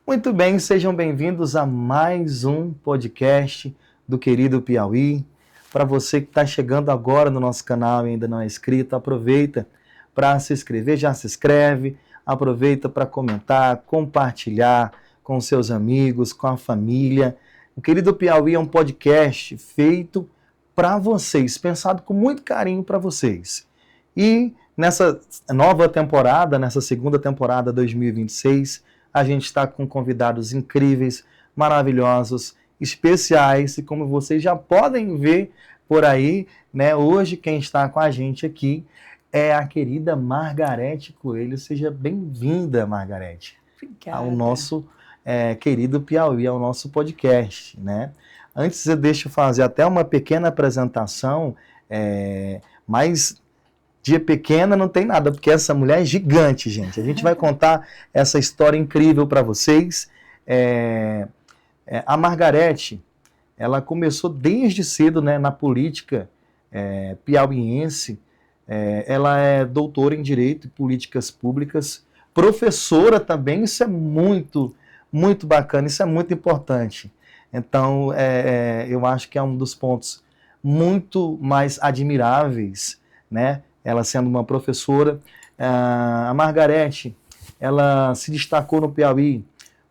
Muito bem, sejam bem-vindos a mais um podcast do querido Piauí. Para você que está chegando agora no nosso canal e ainda não é inscrito, aproveita para se inscrever, já se inscreve, aproveita para comentar, compartilhar com seus amigos, com a família. O querido Piauí é um podcast feito para vocês, pensado com muito carinho para vocês. E nessa nova temporada, nessa segunda temporada 2026, a gente está com convidados incríveis, maravilhosos, especiais, e como vocês já podem ver por aí, né, hoje quem está com a gente aqui é a querida Margarete Coelho. Seja bem-vinda, Margarete, ao nosso querido Piauí, ao nosso podcast, né? Antes, deixa eu fazer até uma pequena apresentação, mas de pequena não tem nada, porque essa mulher é gigante, gente. A gente vai contar essa história incrível para vocês. A Margarete, ela começou desde cedo, né, na política piauiense. Ela é doutora em Direito e Políticas Públicas, professora também. Isso é muito, muito bacana, isso é muito importante. Então, eu acho que é um dos pontos muito mais admiráveis, né? Ela sendo uma professora. A Margarete, ela se destacou no Piauí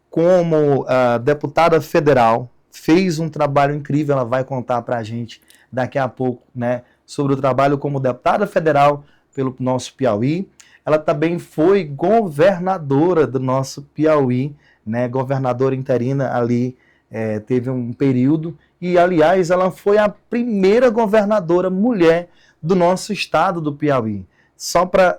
como deputada federal, fez um trabalho incrível, ela vai contar para a gente daqui a pouco, né, sobre o trabalho como deputada federal pelo nosso Piauí. Ela também foi governadora do nosso Piauí, né, governadora interina ali, teve um período, e aliás ela foi a primeira governadora mulher do nosso estado do Piauí. Só para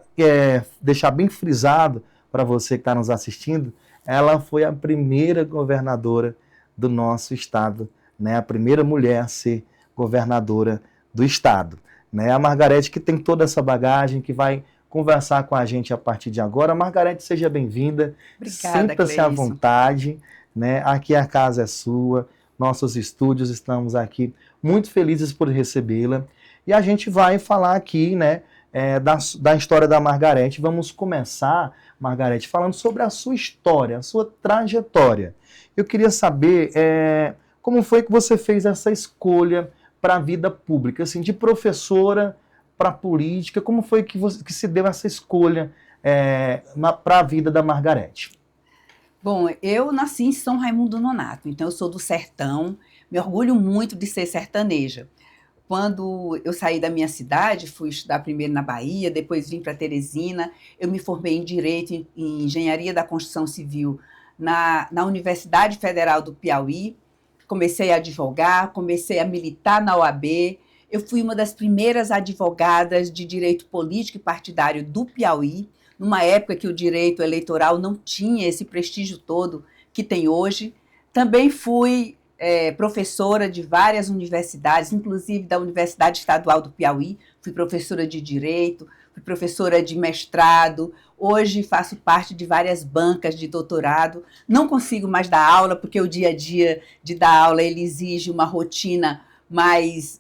deixar bem frisado para você que está nos assistindo, ela foi a primeira governadora do nosso estado, né? A primeira mulher a ser governadora do estado, né? A Margarete, que tem toda essa bagagem, que vai conversar com a gente a partir de agora. Margarete, seja bem-vinda. Obrigada, Sinta-se à vontade, né? Aqui a casa é sua, nossos estúdios, estamos aqui muito felizes por recebê-la. E a gente vai falar aqui, né, da história da Margarete. Vamos começar, Margarete, falando sobre a sua história, a sua trajetória. Eu queria saber como foi que você fez essa escolha para a vida pública, assim, de professora para política. Como foi que se deu essa escolha para a vida da Margarete? Bom, eu nasci em São Raimundo Nonato, então eu sou do sertão, me orgulho muito de ser sertaneja. Quando eu saí da minha cidade, fui estudar primeiro na Bahia, depois vim para Teresina. Eu me formei em Direito em Engenharia da Construção Civil na Universidade Federal do Piauí. Comecei a advogar, comecei a militar na OAB. Eu fui uma das primeiras advogadas de direito político e partidário do Piauí, numa época que o direito eleitoral não tinha esse prestígio todo que tem hoje. Também fui professora de várias universidades, inclusive da Universidade Estadual do Piauí. Fui professora de Direito, fui professora de mestrado. Hoje faço parte de várias bancas de doutorado. Não consigo mais dar aula, porque o dia a dia de dar aula ele exige uma rotina mais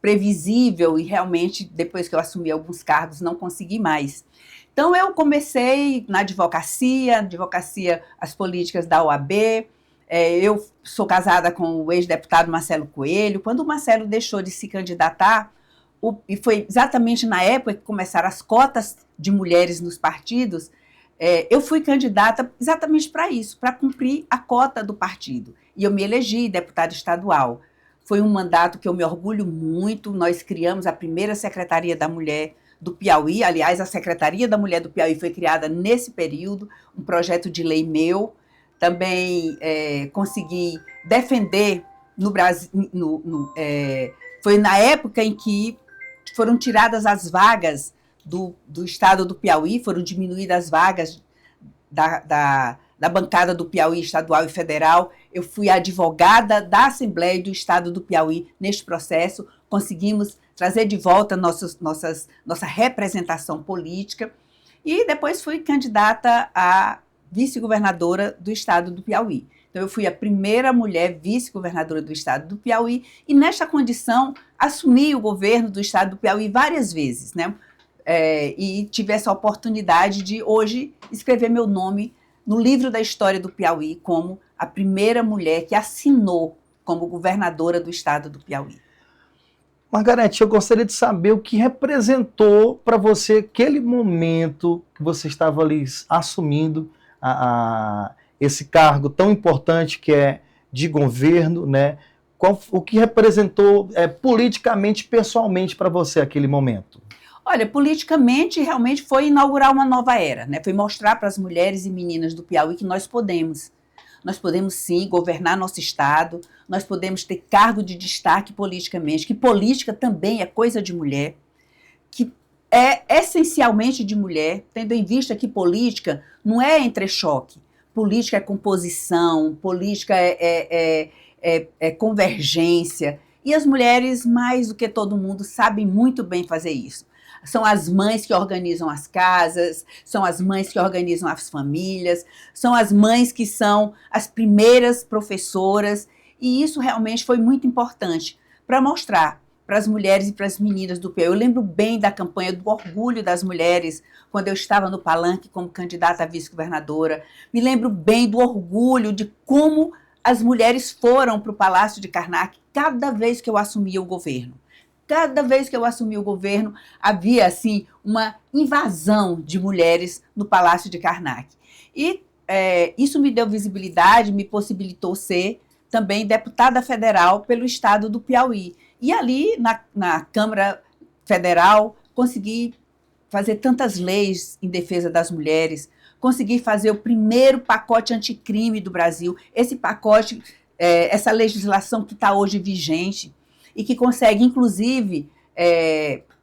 previsível, e realmente, depois que eu assumi alguns cargos, não consegui mais. Então, eu comecei na advocacia, as políticas da OAB. Eu sou casada com o ex-deputado Marcelo Coelho. Quando o Marcelo deixou de se candidatar, e foi exatamente na época que começaram as cotas de mulheres nos partidos, eu fui candidata exatamente para isso, para cumprir a cota do partido. E eu me elegi deputada estadual. Foi um mandato que eu me orgulho muito. Nós criamos a primeira Secretaria da Mulher do Piauí. Aliás, a Secretaria da Mulher do Piauí foi criada nesse período, um projeto de lei meu. Também consegui defender no Brasil. Foi na época em que foram tiradas as vagas do estado do Piauí, foram diminuídas as vagas da bancada do Piauí estadual e federal. Eu fui advogada da Assembleia do Estado do Piauí neste processo. Conseguimos trazer de volta nossa representação política. E depois fui candidata a vice-governadora do estado do Piauí. Então, eu fui a primeira mulher vice-governadora do estado do Piauí, e nesta condição assumi o governo do estado do Piauí várias vezes, né? E tive essa oportunidade de hoje escrever meu nome no livro da história do Piauí como a primeira mulher que assinou como governadora do estado do Piauí. Margarete, eu gostaria de saber o que representou para você aquele momento que você estava ali assumindo esse cargo tão importante que é de governo, né? O que representou politicamente, pessoalmente para você aquele momento? Olha, politicamente, realmente foi inaugurar uma nova era, né? Foi mostrar para as mulheres e meninas do Piauí que nós podemos. Nós podemos, sim, governar nosso estado, nós podemos ter cargo de destaque politicamente, que política também é coisa de mulher, que é essencialmente de mulher, tendo em vista que política não é entrechoque, política é composição, política é convergência, e as mulheres, mais do que todo mundo, sabem muito bem fazer isso. São as mães que organizam as casas, são as mães que organizam as famílias, são as mães que são as primeiras professoras, e isso realmente foi muito importante para mostrar para as mulheres e para as meninas do Piauí. Eu lembro bem da campanha do orgulho das mulheres, quando eu estava no Palanque como candidata a vice-governadora. Me lembro bem do orgulho de como as mulheres foram para o Palácio de Karnak cada vez que eu assumia o governo. Cada vez que eu assumi o governo, havia, assim, uma invasão de mulheres no Palácio de Karnak. E isso me deu visibilidade, me possibilitou ser também deputada federal pelo estado do Piauí. E ali, na Câmara Federal, consegui fazer tantas leis em defesa das mulheres, consegui fazer o primeiro pacote anticrime do Brasil, esse pacote, essa legislação que está hoje vigente, e que consegue, inclusive,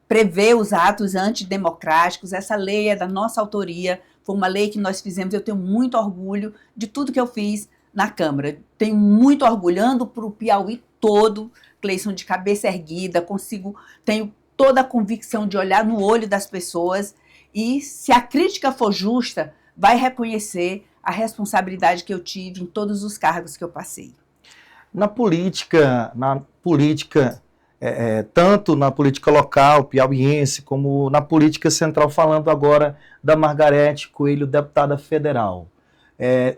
prever os atos antidemocráticos. Essa lei é da nossa autoria, foi uma lei que nós fizemos, eu tenho muito orgulho de tudo que eu fiz na Câmara. Tenho muito orgulho, ando para o Piauí todo, Cleison, de cabeça erguida, tenho toda a convicção de olhar no olho das pessoas e, se a crítica for justa, vai reconhecer a responsabilidade que eu tive em todos os cargos que eu passei. Na política, tanto na política local, piauiense, como na política central, falando agora da Margarete Coelho, deputada federal,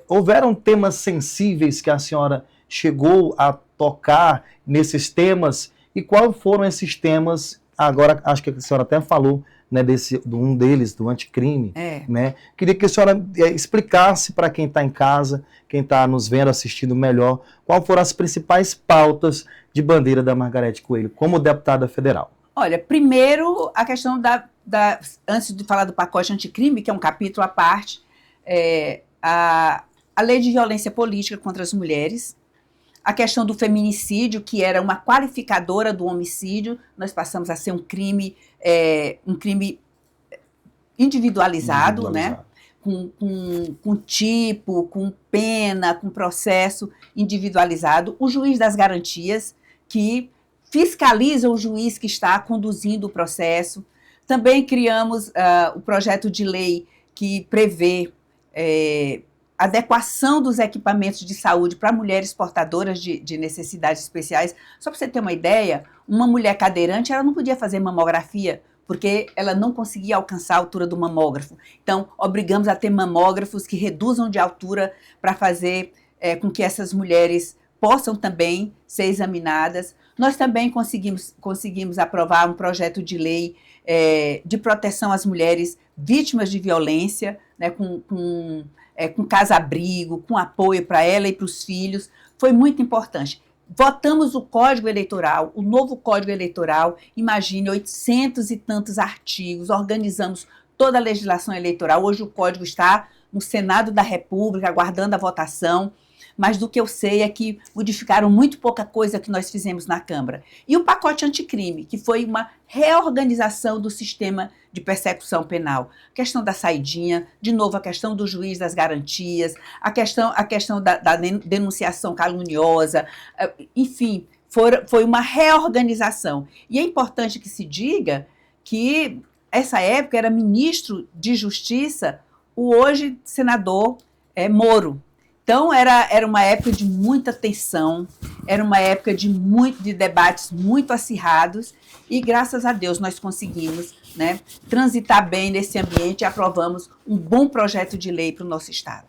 houveram temas sensíveis que a senhora chegou a tocar nesses temas, e quais foram esses temas? Agora, acho que a senhora até falou, né, um deles, do anticrime. Né? Queria que a senhora explicasse para quem está em casa, quem está nos vendo, assistindo melhor, quais foram as principais pautas de bandeira da Margarete Coelho como deputada federal. Olha, primeiro a questão antes de falar do pacote anticrime, que é um capítulo à parte, a lei de violência política contra as mulheres, a questão do feminicídio, que era uma qualificadora do homicídio, nós passamos a ser um crime individualizado, né? Com tipo, com pena, com processo individualizado. O juiz das garantias, que fiscaliza o juiz que está conduzindo o processo. Também criamos o projeto de lei que prevê adequação dos equipamentos de saúde para mulheres portadoras de necessidades especiais. Só para você ter uma ideia, uma mulher cadeirante, ela não podia fazer mamografia, porque ela não conseguia alcançar a altura do mamógrafo. Então, obrigamos a ter mamógrafos que reduzam de altura para fazer com que essas mulheres possam também ser examinadas. Nós também conseguimos aprovar um projeto de lei de proteção às mulheres vítimas de violência, né, com casa-abrigo, com apoio para ela e para os filhos. Foi muito importante. Votamos o Código Eleitoral, o novo Código Eleitoral, imagine, 800 e tantos artigos, organizamos toda a legislação eleitoral. Hoje o Código está no Senado da República, aguardando a votação, mas do que eu sei é que modificaram muito pouca coisa que nós fizemos na Câmara. E o pacote anticrime, que foi uma reorganização do sistema de persecução penal. A questão da saidinha, de novo a questão do juiz das garantias, a questão da denunciação caluniosa, enfim, foi uma reorganização. E é importante que se diga que essa época era ministro de Justiça o hoje senador Moro. Então, era uma época de muita tensão, era uma época de debates muito acirrados e, graças a Deus, nós conseguimos, né, transitar bem nesse ambiente e aprovamos um bom projeto de lei para o nosso Estado.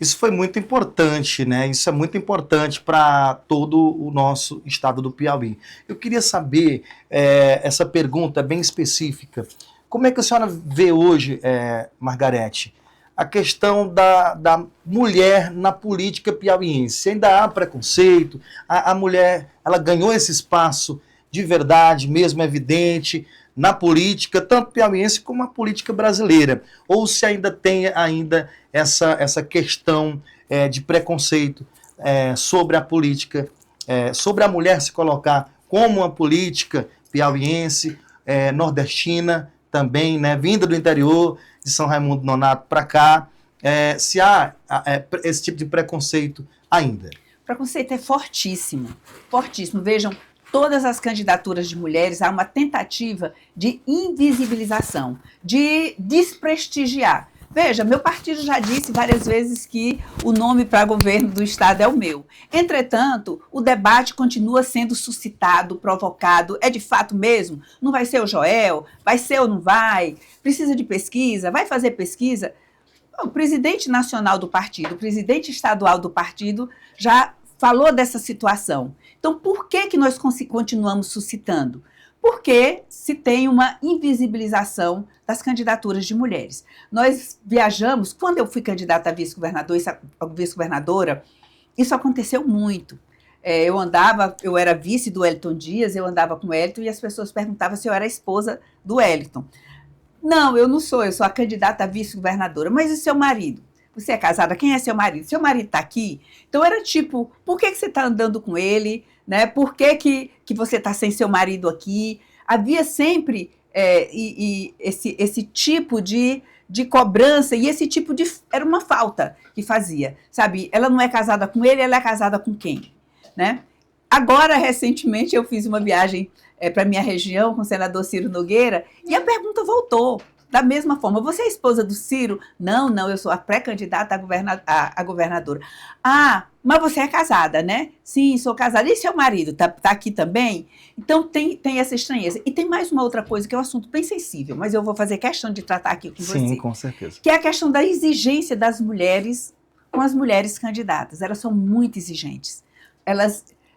Isso foi muito importante, né? Isso é muito importante para todo o nosso estado do Piauí. Eu queria saber, essa pergunta bem específica, como é que a senhora vê hoje, Margarete, a questão da mulher na política piauiense? Ainda há preconceito? A mulher, ela ganhou esse espaço de verdade, mesmo evidente, na política, tanto piauiense como a política brasileira? Ou se ainda tem essa questão de preconceito sobre a política, sobre a mulher se colocar como uma política piauiense, nordestina também, né, vinda do interior de São Raimundo Nonato para cá, se há esse tipo de preconceito ainda? O preconceito é fortíssimo, fortíssimo. Vejam, todas as candidaturas de mulheres, há uma tentativa de invisibilização, de desprestigiar. Veja, meu partido já disse várias vezes que o nome para governo do Estado é o meu. Entretanto, o debate continua sendo suscitado, provocado. É de fato mesmo? Não vai ser o Joel? Vai ser ou não vai? Precisa de pesquisa? Vai fazer pesquisa? O presidente nacional do partido, o presidente estadual do partido já falou dessa situação. Então, por que nós continuamos suscitando? Porque se tem uma invisibilização das candidaturas de mulheres. Nós viajamos, quando eu fui candidata a vice-governadora, isso aconteceu muito. Eu era vice do Wellington Dias, eu andava com o Wellington e as pessoas perguntavam se eu era a esposa do Wellington. Não, eu não sou, eu sou a candidata a vice-governadora. Mas e seu marido? Você é casada? Quem é seu marido? Seu marido está aqui? Então era tipo, por que você está andando com ele? Né? Por que você está sem seu marido aqui? Havia sempre esse tipo de cobrança e esse tipo de... Era uma falta que fazia, sabe? Ela não é casada com ele, ela é casada com quem? Né? Agora, recentemente, eu fiz uma viagem para a minha região com o senador Ciro Nogueira e a pergunta voltou. Da mesma forma, você é esposa do Ciro? Não, eu sou a pré-candidata a governadora. Ah, mas você é casada, né? Sim, sou casada. E seu marido tá aqui também? Então tem essa estranheza. E tem mais uma outra coisa que é um assunto bem sensível, mas eu vou fazer questão de tratar aqui com você. Sim, com certeza. Que é a questão da exigência das mulheres com as mulheres candidatas. Elas são muito exigentes.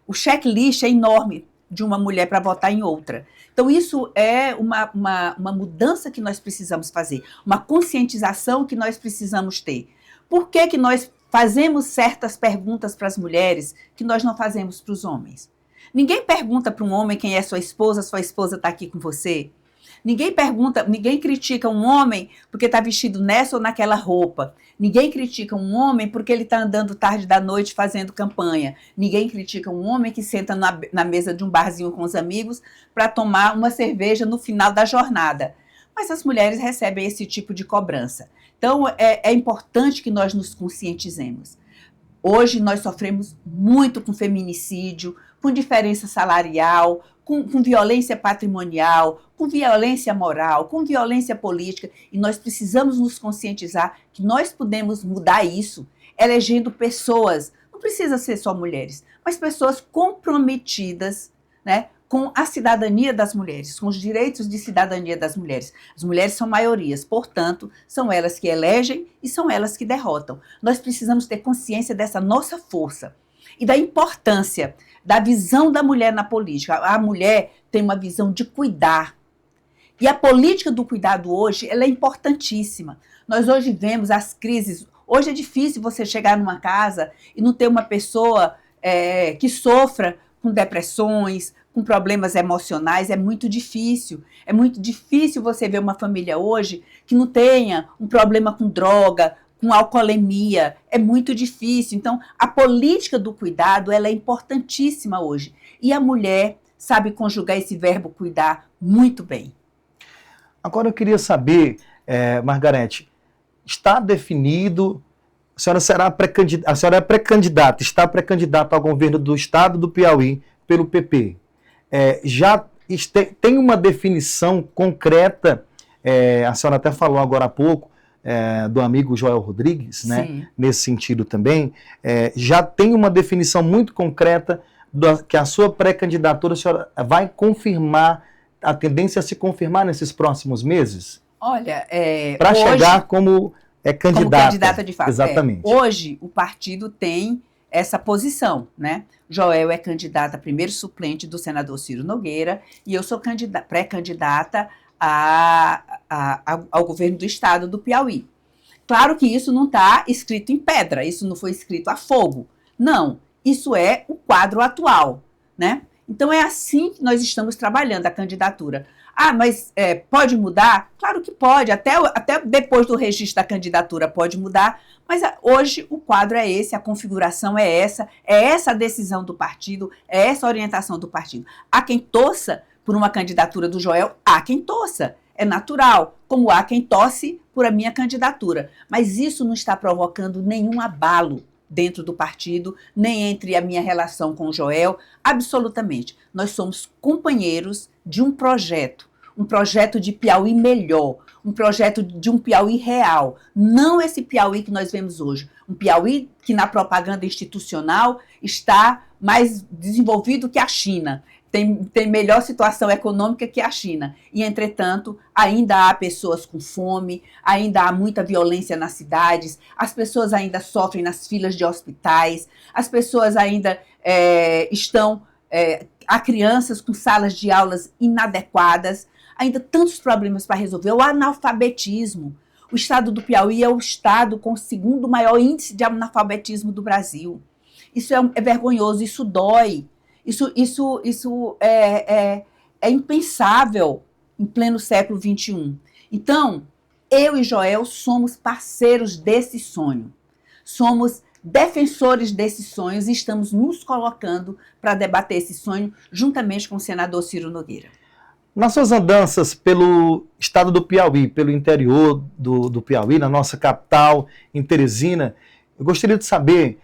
O checklist é enorme de uma mulher para votar em outra. Então, isso é uma mudança que nós precisamos fazer, uma conscientização que nós precisamos ter. Por que nós fazemos certas perguntas para as mulheres que nós não fazemos para os homens? Ninguém pergunta para um homem quem é sua esposa está aqui com você. Ninguém critica um homem porque está vestido nessa ou naquela roupa. Ninguém critica um homem porque ele está andando tarde da noite fazendo campanha. Ninguém critica um homem que senta na mesa de um barzinho com os amigos para tomar uma cerveja no final da jornada. Mas as mulheres recebem esse tipo de cobrança. Então, é importante que nós nos conscientizemos. Hoje, nós sofremos muito com feminicídio, com diferença salarial, com violência patrimonial, com violência moral, com violência política, e nós precisamos nos conscientizar que nós podemos mudar isso elegendo pessoas, não precisa ser só mulheres, mas pessoas comprometidas, né, com a cidadania das mulheres, com os direitos de cidadania das mulheres. As mulheres são maiorias, portanto, são elas que elegem e são elas que derrotam. Nós precisamos ter consciência dessa nossa força e da importância da visão da mulher na política. A mulher tem uma visão de cuidar. E a política do cuidado hoje, ela é importantíssima. Nós hoje vemos as crises. Hoje é difícil você chegar numa casa e não ter uma pessoa que sofra com depressões, com problemas emocionais. É muito difícil. É muito difícil você ver uma família hoje que não tenha um problema com droga, com alcoolemia. É muito difícil. Então, a política do cuidado, ela é importantíssima hoje. E a mulher sabe conjugar esse verbo cuidar muito bem. Agora eu queria saber, Margarete, está definido, a senhora é pré-candidata, está pré-candidata ao governo do estado do Piauí pelo PP. Tem uma definição concreta, a senhora até falou agora há pouco, do amigo Joel Rodrigues, né? Nesse sentido também, já tem uma definição muito concreta que a sua pré-candidatura, a senhora vai confirmar, a tendência a se confirmar nesses próximos meses? Olha, para chegar como é como candidata de fato. Exatamente. Hoje, o partido tem essa posição, né? Joel é candidata, primeiro suplente do senador Ciro Nogueira, e eu sou pré-candidata ao governo do estado do Piauí. Claro que isso não está escrito em pedra, isso não foi escrito a fogo. Não, isso é o quadro atual, né? Então é assim que nós estamos trabalhando a candidatura. Ah, mas pode mudar? Claro que pode, até depois do registro da candidatura pode mudar, mas hoje o quadro é esse, a configuração é essa a decisão do partido, é essa a orientação do partido. Há quem torça por uma candidatura do Joel, há quem torça, é natural, como há quem torce por a minha candidatura, mas isso não está provocando nenhum abalo dentro do partido, nem entre a minha relação com o Joel, absolutamente. Nós somos companheiros de um projeto de Piauí melhor, um projeto de um Piauí real, não esse Piauí que nós vemos hoje, um Piauí que na propaganda institucional está mais desenvolvido que a China, tem melhor situação econômica que a China. E, entretanto, ainda há pessoas com fome, ainda há muita violência nas cidades, as pessoas ainda sofrem nas filas de hospitais, as pessoas ainda há crianças com salas de aulas inadequadas, ainda tantos problemas para resolver. O analfabetismo. O estado do Piauí é o estado com o segundo maior índice de analfabetismo do Brasil. Isso é vergonhoso, isso dói. Isso é impensável em pleno século XXI. Então, eu e Joel somos parceiros desse sonho. Somos defensores desses sonhos e estamos nos colocando para debater esse sonho juntamente com o senador Ciro Nogueira. Nas suas andanças pelo estado do Piauí, pelo interior do Piauí, na nossa capital, em Teresina, eu gostaria de saber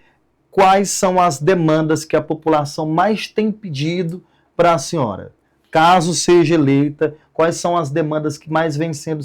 quais são as demandas que a população mais tem pedido para a senhora. Caso seja eleita, quais são as demandas que mais vêm sendo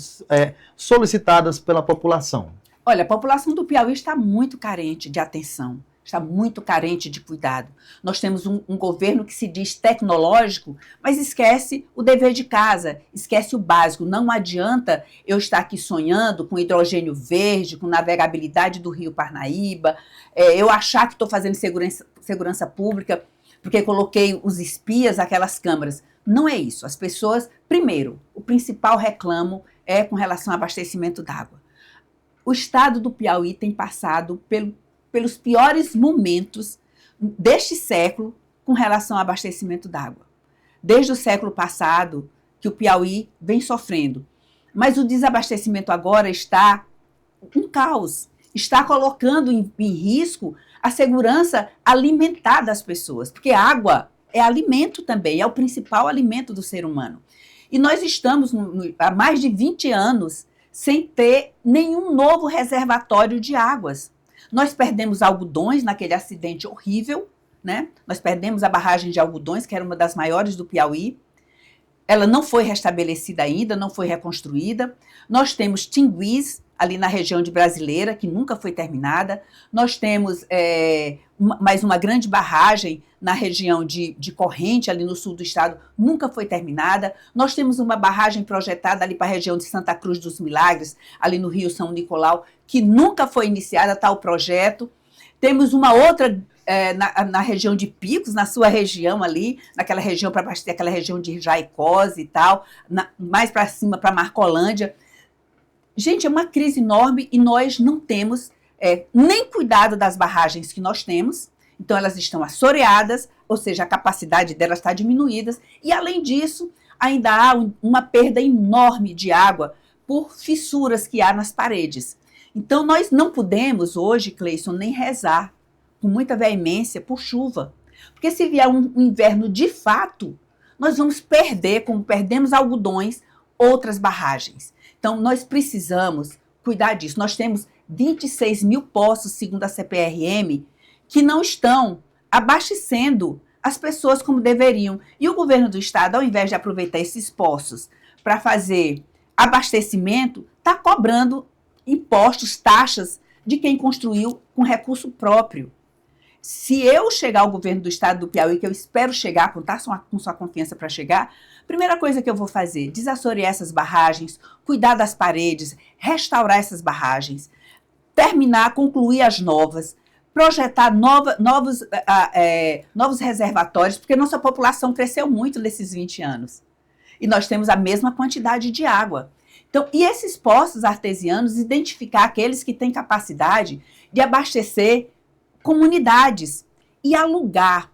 solicitadas pela população? Olha, a população do Piauí está muito carente de atenção, está muito carente de cuidado. Nós temos um governo que se diz tecnológico, mas esquece o dever de casa, esquece o básico. Não adianta eu estar aqui sonhando com hidrogênio verde, com navegabilidade do Rio Parnaíba, eu achar que estou fazendo segurança pública porque coloquei os espias, aquelas câmaras. Não é isso. As pessoas, primeiro, o principal reclamo é com relação ao abastecimento d'água. O estado do Piauí tem passado pelos piores momentos deste século com relação ao abastecimento d'água. Desde o século passado que o Piauí vem sofrendo. Mas o desabastecimento agora está um caos, está colocando em risco a segurança alimentar das pessoas, porque água é alimento também, é o principal alimento do ser humano. E nós estamos há mais de 20 anos sem ter nenhum novo reservatório de águas. Nós perdemos algodões naquele acidente horrível, né? Nós perdemos a barragem de Algodões, que era uma das maiores do Piauí. Ela não foi restabelecida ainda, não foi reconstruída. Nós temos Tinguís, ali na região de Brasileira, que nunca foi terminada. Nós temos mais uma grande barragem na região de Corrente, ali no sul do estado, nunca foi terminada. Nós temos uma barragem projetada ali para a região de Santa Cruz dos Milagres, ali no Rio São Nicolau, que nunca foi iniciada tal projeto. Temos uma outra na região de Picos, na sua região ali, naquela região para abastecer aquela região de Jaicós e tal, mais para cima, para Marcolândia. Gente, é uma crise enorme e nós não temos nem cuidado das barragens que nós temos, então elas estão assoreadas, ou seja, a capacidade delas está diminuída, e além disso, ainda há uma perda enorme de água por fissuras que há nas paredes. Então nós não podemos hoje, Cleison, nem rezar com muita veemência por chuva, porque se vier um inverno de fato, nós vamos perder, como perdemos algodões, outras barragens. Então, nós precisamos cuidar disso. Nós temos 26 mil poços, segundo a CPRM, que não estão abastecendo as pessoas como deveriam. E o governo do estado, ao invés de aproveitar esses poços para fazer abastecimento, está cobrando impostos, taxas de quem construiu com recurso próprio. Se eu chegar ao governo do estado do Piauí, que eu espero chegar, contar com sua confiança para chegar, primeira coisa que eu vou fazer, desassorear essas barragens, cuidar das paredes, restaurar essas barragens, terminar, concluir as novas, projetar novos reservatórios, porque nossa população cresceu muito nesses 20 anos. E nós temos a mesma quantidade de água. Então, e esses poços artesianos, identificar aqueles que têm capacidade de abastecer comunidades e alugar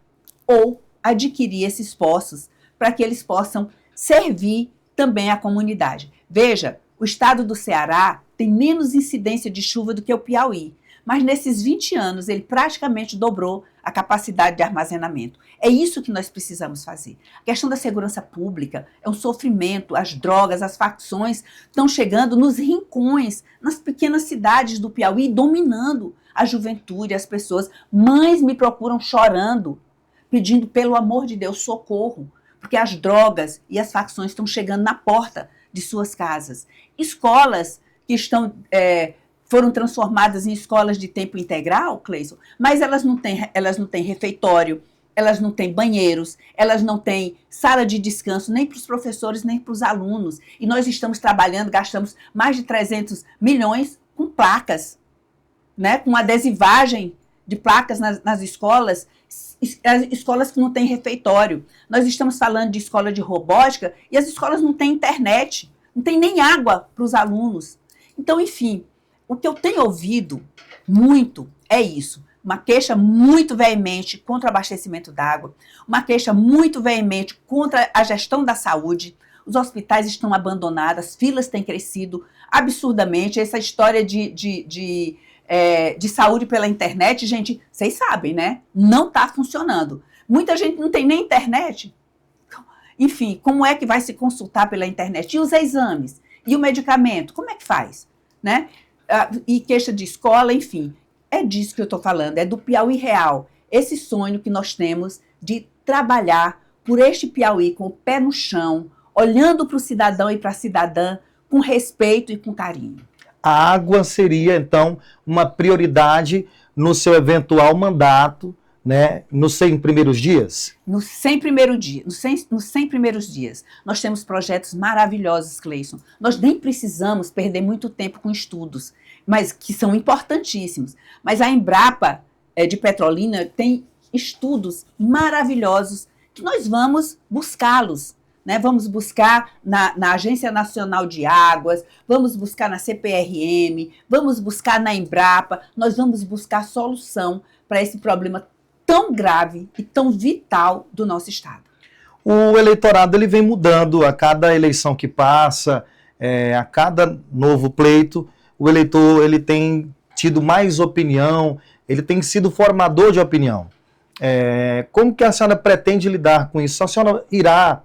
ou adquirir esses poços para que eles possam servir também à comunidade. Veja, o estado do Ceará tem menos incidência de chuva do que o Piauí, mas nesses 20 anos ele praticamente dobrou a capacidade de armazenamento. É isso que nós precisamos fazer. A questão da segurança pública é um sofrimento, as drogas, as facções estão chegando nos rincões, nas pequenas cidades do Piauí, dominando a juventude, as pessoas. Mães me procuram chorando, pedindo, pelo amor de Deus, socorro, porque as drogas e as facções estão chegando na porta de suas casas. Escolas que foram transformadas em escolas de tempo integral, Cleison, mas elas não têm refeitório, elas não têm banheiros, elas não têm sala de descanso, nem para os professores, nem para os alunos. E nós estamos trabalhando, gastamos mais de 300 milhões com placas, né, com adesivagem de placas nas escolas, escolas que não têm refeitório. Nós estamos falando de escola de robótica e as escolas não têm internet, não tem nem água para os alunos. Então, enfim, o que eu tenho ouvido muito é isso. Uma queixa muito veemente contra o abastecimento d'água, uma queixa muito veemente contra a gestão da saúde. Os hospitais estão abandonados, as filas têm crescido absurdamente. Essa história de saúde pela internet, gente, vocês sabem, né? Não está funcionando. Muita gente não tem nem internet. Enfim, como é que vai se consultar pela internet? E os exames? E o medicamento? Como é que faz? Né? E queixa de escola, enfim. É disso que eu estou falando, é do Piauí real. Esse sonho que nós temos de trabalhar por este Piauí com o pé no chão, olhando para o cidadão e para a cidadã com respeito e com carinho. A água seria, então, uma prioridade no seu eventual mandato, né, nos 100 primeiros dias? Nos 100 primeiros dias. Nós temos projetos maravilhosos, Cleison. Nós nem precisamos perder muito tempo com estudos, mas que são importantíssimos. Mas a Embrapa de Petrolina tem estudos maravilhosos que nós vamos buscá-los. Né? Vamos buscar na Agência Nacional de Águas, vamos buscar na CPRM, vamos buscar na Embrapa. Nós vamos buscar solução para esse problema tão grave e tão vital do nosso Estado. O eleitorado ele vem mudando a cada eleição que passa, a cada novo pleito, o eleitor ele tem tido mais opinião, ele tem sido formador de opinião. Como que a senhora pretende lidar com isso? A senhora irá,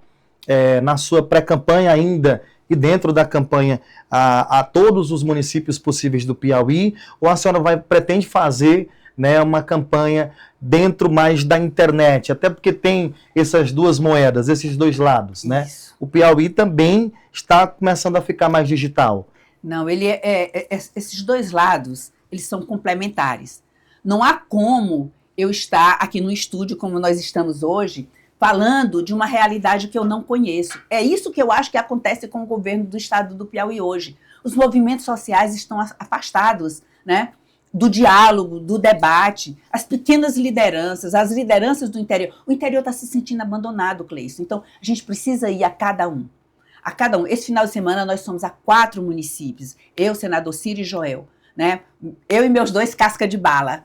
na sua pré-campanha ainda, e dentro da campanha a todos os municípios possíveis do Piauí, ou a senhora pretende fazer, né, uma campanha dentro mais da internet, até porque tem essas duas moedas, esses dois lados, né? Isso. O Piauí também está começando a ficar mais digital. Não, esses dois lados, eles são complementares. Não há como eu estar aqui no estúdio, como nós estamos hoje, falando de uma realidade que eu não conheço. É isso que eu acho que acontece com o governo do estado do Piauí hoje. Os movimentos sociais estão afastados, né, do diálogo, do debate, as pequenas lideranças, as lideranças do interior. O interior está se sentindo abandonado, Cleison. Então, a gente precisa ir a cada um. A cada um. Esse final de semana nós fomos a 4 municípios. Eu, senador Ciro e Joel. Né? Eu e meus 2 casca de bala.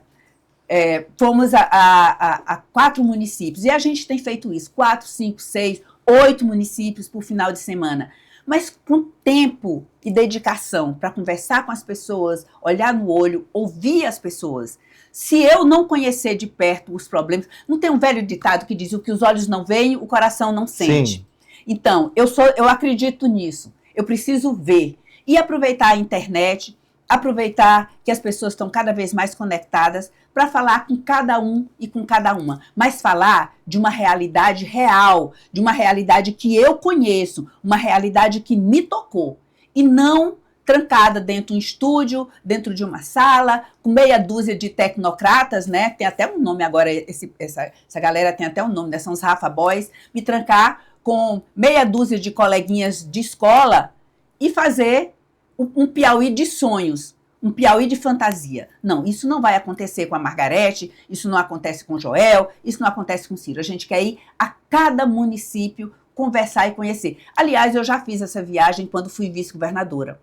Fomos a 4 municípios. E a gente tem feito isso. 4, 5, 6, 8 municípios por final de semana. Mas com tempo e dedicação para conversar com as pessoas, olhar no olho, ouvir as pessoas. Se eu não conhecer de perto os problemas... Não tem um velho ditado que diz: o que os olhos não veem, o coração não sente. Sim. Então, eu acredito nisso. Eu preciso ver. E aproveitar a internet, aproveitar que as pessoas estão cada vez mais conectadas para falar com cada um e com cada uma. Mas falar de uma realidade real, de uma realidade que eu conheço, uma realidade que me tocou. E não trancada dentro de um estúdio, dentro de uma sala, com meia dúzia de tecnocratas, né? Tem até um nome agora, essa galera tem até um nome, né? São os Rafa Boys. Me trancar com meia dúzia de coleguinhas de escola e fazer um Piauí de sonhos. um Piauí de fantasia. Não, isso não vai acontecer com a Margarete, isso não acontece com o Joel, isso não acontece com o Ciro. A gente quer ir a cada município conversar e conhecer. Aliás, eu já fiz essa viagem quando fui vice-governadora.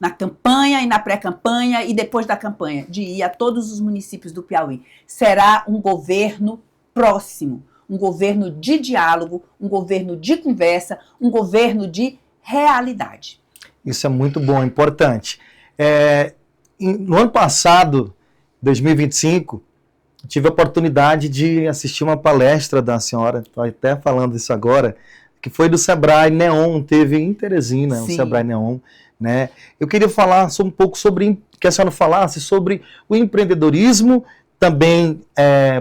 Na campanha e na pré-campanha e depois da campanha, de ir a todos os municípios do Piauí. Será um governo próximo, um governo de diálogo, um governo de conversa, um governo de realidade. Isso é muito bom, importante. No ano passado, 2025, tive a oportunidade de assistir uma palestra da senhora, estou até falando isso agora, que foi do Sebrae Neon, teve em Teresina, o Sebrae Neon, né? Eu queria falar um pouco sobre, que a senhora falasse sobre o empreendedorismo, também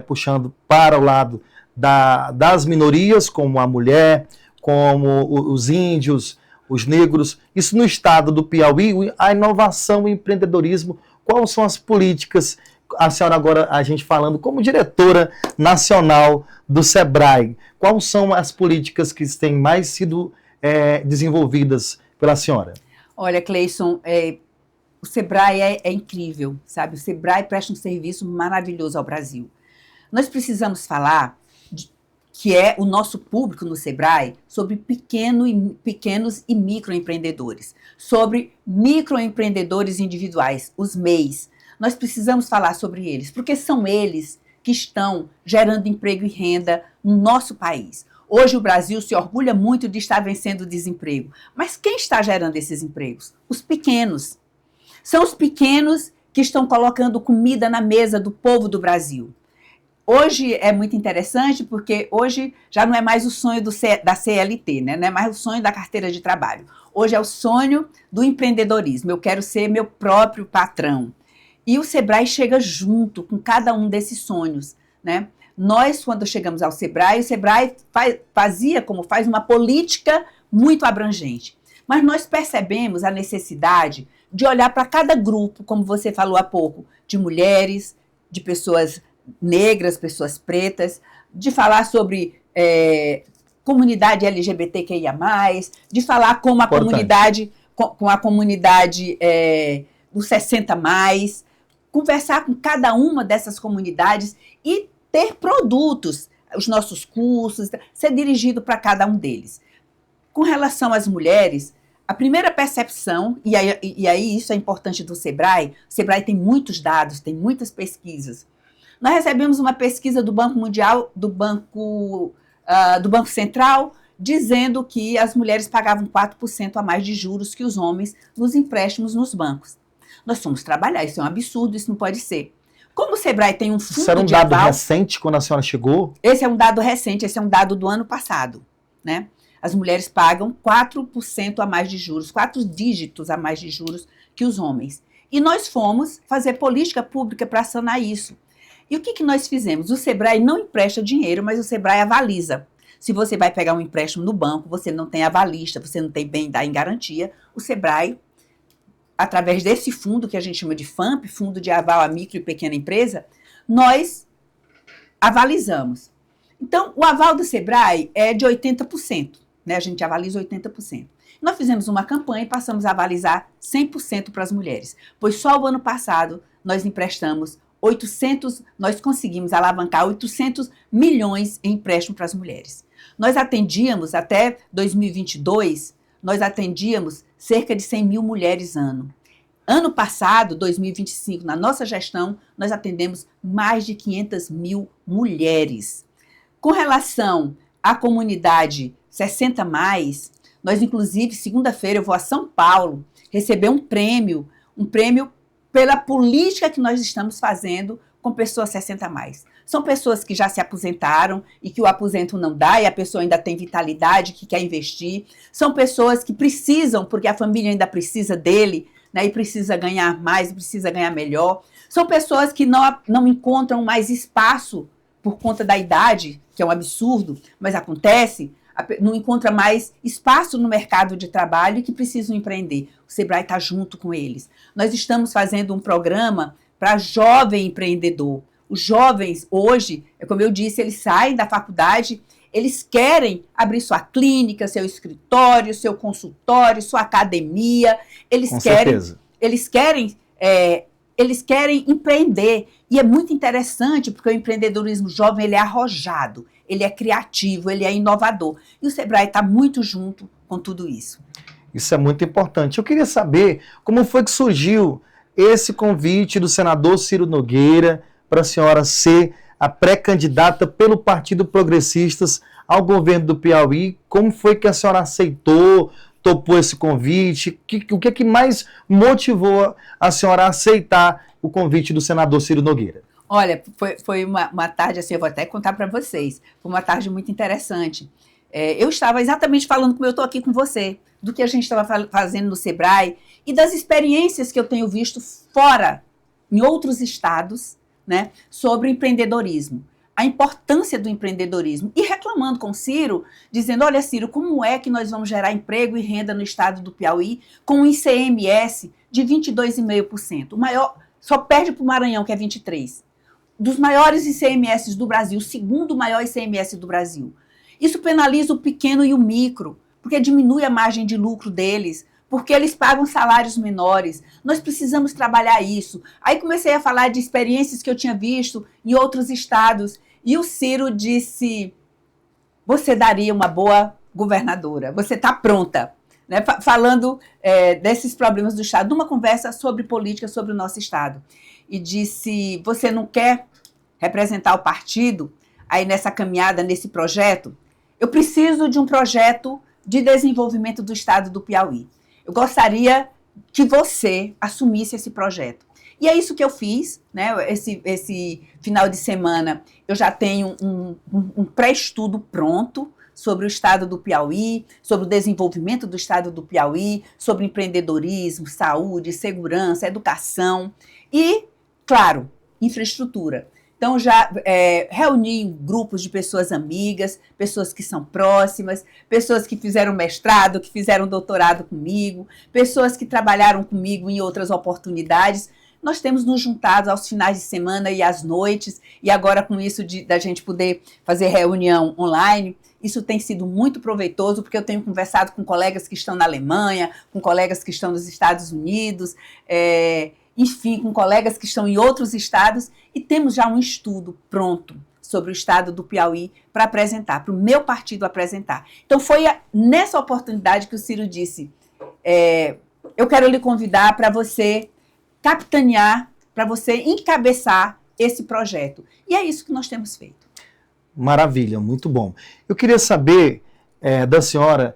puxando para o lado das minorias, como a mulher, como os índios, os negros, isso no estado do Piauí, a inovação e empreendedorismo, quais são as políticas, a senhora agora, a gente falando como diretora nacional do Sebrae, quais são as políticas que têm mais sido desenvolvidas pela senhora? Olha, Cleison, o Sebrae é incrível, sabe? O Sebrae presta um serviço maravilhoso ao Brasil. Nós precisamos falar que é o nosso público no Sebrae, sobre pequenos e microempreendedores, sobre microempreendedores individuais, os MEIs. Nós precisamos falar sobre eles, porque são eles que estão gerando emprego e renda no nosso país. Hoje o Brasil se orgulha muito de estar vencendo o desemprego, mas quem está gerando esses empregos? Os pequenos. São os pequenos que estão colocando comida na mesa do povo do Brasil. Hoje é muito interessante porque hoje já não é mais o sonho da CLT, né? Não é mais o sonho da carteira de trabalho. Hoje é o sonho do empreendedorismo. Eu quero ser meu próprio patrão. E o Sebrae chega junto com cada um desses sonhos, né? Nós, quando chegamos ao Sebrae, o Sebrae faz uma política muito abrangente. Mas nós percebemos a necessidade de olhar para cada grupo, como você falou há pouco, de mulheres, de pessoas negras, pessoas pretas, de falar sobre comunidade LGBTQIA+, de falar como a comunidade, com a comunidade dos 60+, conversar com cada uma dessas comunidades e ter produtos, os nossos cursos, ser dirigido para cada um deles. Com relação às mulheres, a primeira percepção, e aí isso é importante do Sebrae, o Sebrae tem muitos dados, tem muitas pesquisas. Nós recebemos uma pesquisa do Banco Mundial, do Banco Central, dizendo que as mulheres pagavam 4% a mais de juros que os homens nos empréstimos nos bancos. Nós fomos trabalhar, isso é um absurdo, isso não pode ser. Como o Sebrae tem um fundo de aval... Isso era um dado recente quando a senhora chegou? Esse é um dado recente, esse é um dado do ano passado, né? As mulheres pagam 4% a mais de juros, 4 dígitos a mais de juros que os homens. E nós fomos fazer política pública para sanar isso. E o que nós fizemos? O Sebrae não empresta dinheiro, mas o Sebrae avaliza. Se você vai pegar um empréstimo no banco, você não tem avalista, você não tem bem dar em garantia, o Sebrae, através desse fundo que a gente chama de FAMP, Fundo de Aval à Micro e Pequena Empresa, nós avalizamos. Então, o aval do Sebrae é de 80%, né? A gente avaliza 80%. Nós fizemos uma campanha e passamos a avalizar 100% para as mulheres, pois só o ano passado nós emprestamos nós conseguimos alavancar 800 milhões em empréstimo para as mulheres. Nós atendíamos, até 2022, nós atendíamos cerca de 100 mil mulheres ano. Ano passado, 2025, na nossa gestão, nós atendemos mais de 500 mil mulheres. Com relação à comunidade 60+, nós, inclusive, segunda-feira, eu vou a São Paulo receber um prêmio pela política que nós estamos fazendo com pessoas 60+. São pessoas que já se aposentaram e que o aposento não dá e a pessoa ainda tem vitalidade, que quer investir. São pessoas que precisam, porque a família ainda precisa dele, né, e precisa ganhar mais, precisa ganhar melhor. São pessoas que não encontram mais espaço por conta da idade, que é um absurdo, mas acontece, não encontra mais espaço no mercado de trabalho e que precisam empreender. O Sebrae está junto com eles. Nós estamos fazendo um programa para jovem empreendedor. Os jovens hoje, como eu disse, eles saem da faculdade, eles querem abrir sua clínica, seu escritório, seu consultório, sua academia. Eles querem eles querem empreender. E é muito interessante, porque o empreendedorismo jovem ele é arrojado, ele é criativo, ele é inovador. E o Sebrae está muito junto com tudo isso. Isso é muito importante. Eu queria saber como foi que surgiu esse convite do senador Ciro Nogueira para a senhora ser a pré-candidata pelo Partido Progressistas ao governo do Piauí. Como foi que a senhora aceitou, topou esse convite? O que é que mais motivou a senhora a aceitar o convite do senador Ciro Nogueira? Olha, foi uma tarde, assim, eu vou até contar para vocês, foi uma tarde muito interessante. Eu estava exatamente falando como eu estou aqui com você, do que a gente estava fazendo no Sebrae e das experiências que eu tenho visto fora, em outros estados, né, sobre empreendedorismo, a importância do empreendedorismo, e reclamando com o Ciro, dizendo, olha Ciro, como é que nós vamos gerar emprego e renda no estado do Piauí com um ICMS de 22,5%, o maior, só perde para o Maranhão, que é 23%, dos maiores ICMS do Brasil, o segundo maior ICMS do Brasil. Isso penaliza o pequeno e o micro, porque diminui a margem de lucro deles, porque eles pagam salários menores. Nós precisamos trabalhar isso. Aí comecei a falar de experiências que eu tinha visto em outros estados, e o Ciro disse, você daria uma boa governadora, você está pronta. Né? Falando desses problemas do estado, numa conversa sobre política, sobre o nosso estado. E disse, você não quer representar o partido aí nessa caminhada, nesse projeto? Eu preciso de um projeto de desenvolvimento do estado do Piauí. Eu gostaria que você assumisse esse projeto. E é isso que eu fiz, né? Esse final de semana eu já tenho um pré-estudo pronto sobre o estado do Piauí, sobre o desenvolvimento do estado do Piauí, sobre empreendedorismo, saúde, segurança, educação e, claro, infraestrutura. Então, já reuni grupos de pessoas amigas, pessoas que são próximas, pessoas que fizeram mestrado, que fizeram doutorado comigo, pessoas que trabalharam comigo em outras oportunidades. Nós temos nos juntado aos finais de semana e às noites, e agora com isso da gente poder fazer reunião online, isso tem sido muito proveitoso, porque eu tenho conversado com colegas que estão na Alemanha, com colegas que estão nos Estados Unidos, enfim, com colegas que estão em outros estados, e temos já um estudo pronto sobre o estado do Piauí para apresentar, para o meu partido apresentar. Então foi nessa oportunidade que o Ciro disse, eu quero lhe convidar para você capitanear, para você encabeçar esse projeto. E é isso que nós temos feito. Maravilha, muito bom. Eu queria saber da senhora,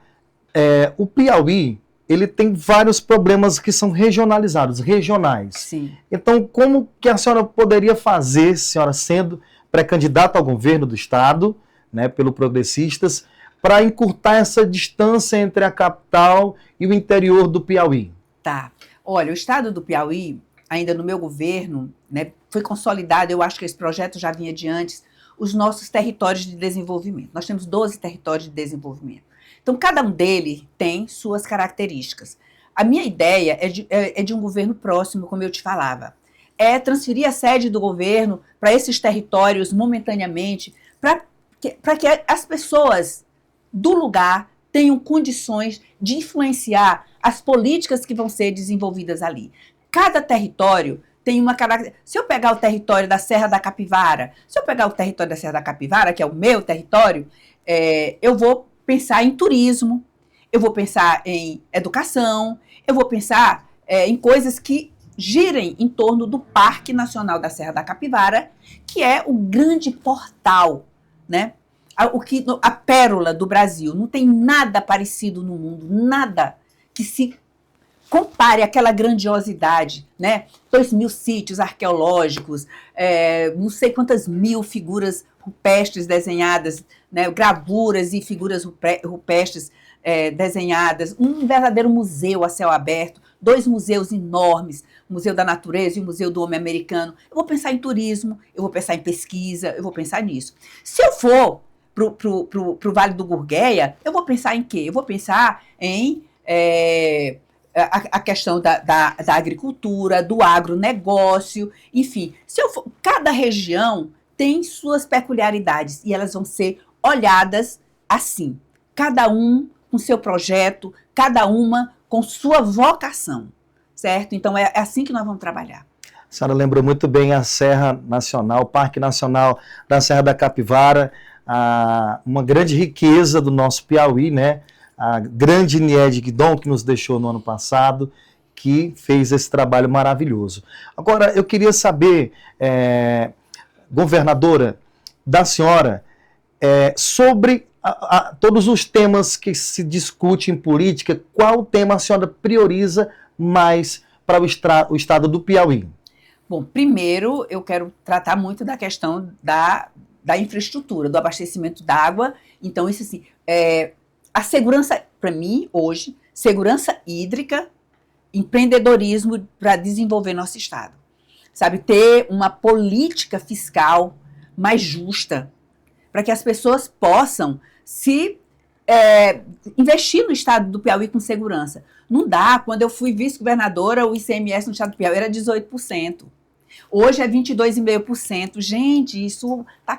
o Piauí, ele tem vários problemas que são regionalizados, regionais. Sim. Então, como que a senhora poderia fazer, senhora sendo pré-candidata ao governo do estado, né, pelo Progressistas, para encurtar essa distância entre a capital e o interior do Piauí? Tá. Olha, o estado do Piauí, ainda no meu governo, né, foi consolidado, eu acho que esse projeto já vinha de antes, os nossos territórios de desenvolvimento. Nós temos 12 territórios de desenvolvimento. Então, cada um deles tem suas características. A minha ideia é de um governo próximo, como eu te falava. É transferir a sede do governo para esses territórios momentaneamente, para que as pessoas do lugar tenham condições de influenciar as políticas que vão ser desenvolvidas ali. Cada território tem uma característica. Se eu pegar o território da Serra da Capivara, que é o meu território, eu vou pensar em turismo, eu vou pensar em educação, eu vou pensar em coisas que girem em torno do Parque Nacional da Serra da Capivara, que é o grande portal, né? A pérola do Brasil. Não tem nada parecido no mundo, nada que se compare àquela grandiosidade, né? 2.000 sítios arqueológicos, não sei quantas mil figuras rupestres desenhadas, né? Gravuras e figuras rupestres desenhadas, um verdadeiro museu a céu aberto, 2 museus enormes, o Museu da Natureza e o Museu do Homem Americano. Eu vou pensar em turismo, eu vou pensar em pesquisa, eu vou pensar nisso. Se eu for pro Vale do Gurgueia, eu vou pensar em quê? Eu vou pensar em a questão da agricultura, do agronegócio, enfim. Cada região tem suas peculiaridades e elas vão ser olhadas assim. Cada um com seu projeto, cada uma com sua vocação, certo? Então é assim que nós vamos trabalhar. A senhora lembrou muito bem a Serra Nacional, o Parque Nacional da Serra da Capivara, uma grande riqueza do nosso Piauí, né? A grande Niede Guidon, que nos deixou no ano passado, que fez esse trabalho maravilhoso. Agora, eu queria saber, governadora, da senhora, sobre todos os temas que se discute em política, qual tema a senhora prioriza mais para o estado do Piauí? Bom, primeiro eu quero tratar muito da questão da infraestrutura, do abastecimento d'água. Então, isso assim, a segurança, para mim, hoje, segurança hídrica, empreendedorismo para desenvolver nosso estado. Sabe, ter uma política fiscal mais justa, para que as pessoas possam investir no estado do Piauí com segurança. Não dá, quando eu fui vice-governadora, o ICMS no estado do Piauí era 18%. Hoje é 22,5%. Gente, isso está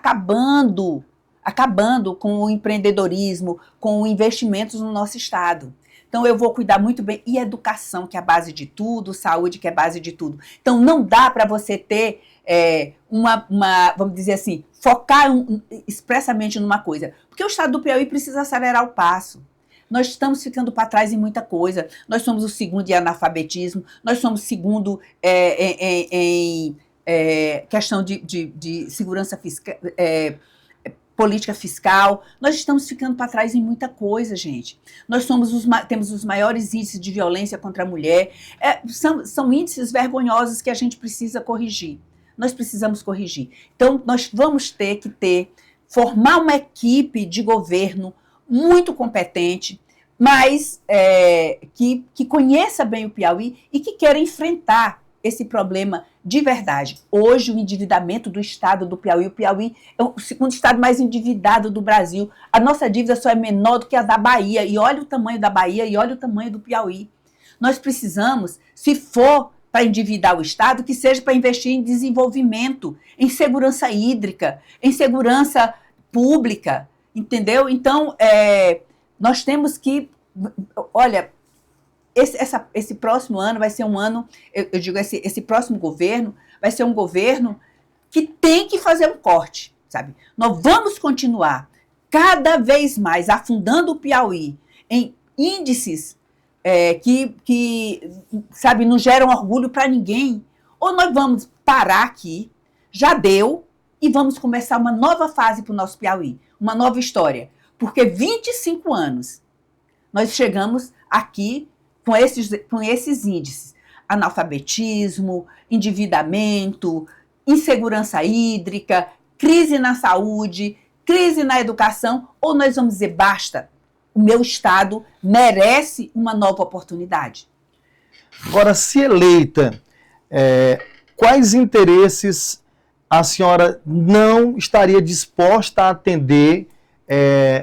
acabando com o empreendedorismo, com investimentos no nosso estado. Então, eu vou cuidar muito bem. E educação, que é a base de tudo, saúde, que é a base de tudo. Então, não dá para você ter vamos dizer assim, focar expressamente numa coisa. Porque o estado do Piauí precisa acelerar o passo. Nós estamos ficando para trás em muita coisa. Nós somos o segundo em analfabetismo, nós somos o segundo em questão de segurança fiscal, política fiscal. Nós estamos ficando para trás em muita coisa, gente. Nós temos os maiores índices de violência contra a mulher. São índices vergonhosos que a gente precisa corrigir. Nós precisamos corrigir. Então, nós vamos ter que formar uma equipe de governo muito competente, mas que conheça bem o Piauí e que queira enfrentar esse problema de verdade. Hoje, o endividamento do estado do Piauí, o Piauí é o segundo estado mais endividado do Brasil. A nossa dívida só é menor do que a da Bahia. E olha o tamanho da Bahia e olha o tamanho do Piauí. Nós precisamos, se for para endividar o estado, que seja para investir em desenvolvimento, em segurança hídrica, em segurança pública, entendeu? Então, nós temos que, olha, esse próximo ano vai ser um ano, eu digo, esse próximo governo vai ser um governo que tem que fazer um corte, sabe? Nós vamos continuar cada vez mais afundando o Piauí em índices que, sabe, não geram orgulho para ninguém. Ou nós vamos parar aqui, já deu, e vamos começar uma nova fase para o nosso Piauí, uma nova história. Porque 25 anos nós chegamos aqui com esses índices: analfabetismo, endividamento, insegurança hídrica, crise na saúde, crise na educação. Ou nós vamos dizer, basta, o meu estado merece uma nova oportunidade. Agora, se eleita, quais interesses a senhora não estaria disposta a atender